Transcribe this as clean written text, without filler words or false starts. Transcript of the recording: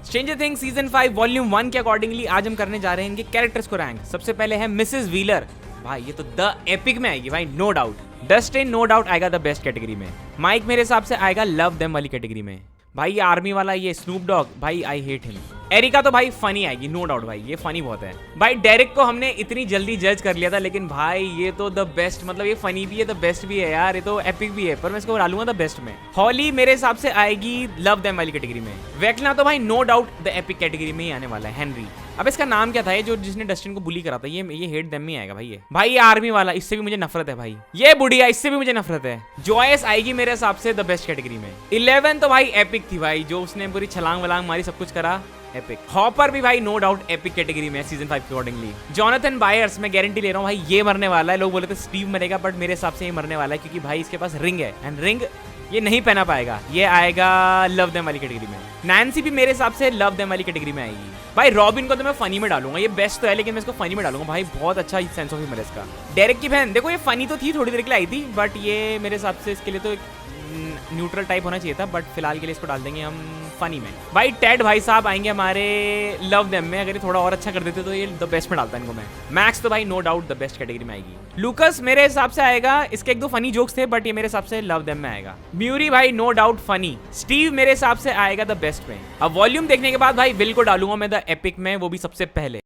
Stranger things season 5 volume 1 के accordingly आज हम करने जा रहे हैं इनके कैरेक्टर्स को रैंक। सबसे पहले है मिसेस व्हीलर, भाई ये तो द एपिक में आएगी भाई, no doubt. Dustin no doubt आएगा द बेस्ट कैटेगरी में। माइक मेरे हिसाब से आएगा लव देम वाली कैटेगरी में। भाई ये आर्मी वाला ये स्नूप डॉग, भाई आई हेट हिम। एरिका तो भाई फनी आएगी नो डाउट, भाई ये फनी बहुत है। भाई डेरिक को हमने इतनी जल्दी जज कर लिया था, लेकिन भाई ये तो द बेस्ट, मतलब ये फनी भी है, द बेस्ट भी है यार, ये तो एपिक भी है, पर मैं इसको डालूंगा द बेस्ट में। हॉली मेरे हिसाब से आएगी लव देम वाली कैटेगरी में। वेक्ना तो भाई no doubt the epic category में ही आने वाला है। हेनरी, अब इसका नाम क्या था ये जो जिसने डस्टिन को बुली करा था, ये हेट देम में आएगा भाई। ये आर्मी वाला, इससे भी मुझे नफरत है भाई। ये बुढ़िया, इससे भी मुझे नफरत है। जॉयस आएगी मेरे हिसाब से द बेस्ट कैटेगरी में। 11 तो भाई एपिक थी भाई, जो उसने पूरी छलांग वलांग मारी, सब कुछ करा, एपिक। हॉपर भी भाई नो डाउट एपिक कैटेगरी में सीजन 5 के अकॉर्डिंगली। जॉनथन बायर्स, मैं गारंटी ले रहा हूँ भाई ये मरने वाला है। लोग बोले थे स्टीव मरेगा, बट मेरे हिसाब से ये मरने वाला है, क्योंकि भाई इसके पास रिंग है एंड रिंग ये नहीं पहना पाएगा। ये आएगा लव देम वाली कैटेगरी में। नैन्सी भी मेरे हिसाब से लव देम वाली कैटेगरी में आएगी। भाई रॉबिन को तो मैं फनी में डालूंगा, ये बेस्ट तो है, लेकिन मैं इसको फनी में डालूंगा भाई, बहुत अच्छा सेंस ऑफ ह्यूमर है इसका। डेरिक की बहन, देखो ये फनी तो थी, थोड़ी देर के लिए आई थी, बट ये मेरे हिसाब से इसके लिए तो न्यूट्रल टाइप होना चाहिए था, बट फिलहाल के लिए इसको डाल देंगे हम फनी में। भाई टेड भाई साहब आएंगे हमारे लव देम में, अगर ये थोड़ा और अच्छा कर देते तो ये द बेस्ट में डालता इनको मैं। मैक्स तो भाई no doubt the best category में आएगी। लूकस मेरे हिसाब से आएगा, इसके एक दो फनी जोक्स थे, बट ये मेरे हिसाब से लव देम में आएगा। म्यूरी भाई नो डाउट फनी। स्टीव मेरे हिसाब से आएगा द बेस्ट में। अब वॉल्यूम देखने के बाद भाई विल को डालूंगा मैं द एपिक में, वो भी सबसे पहले।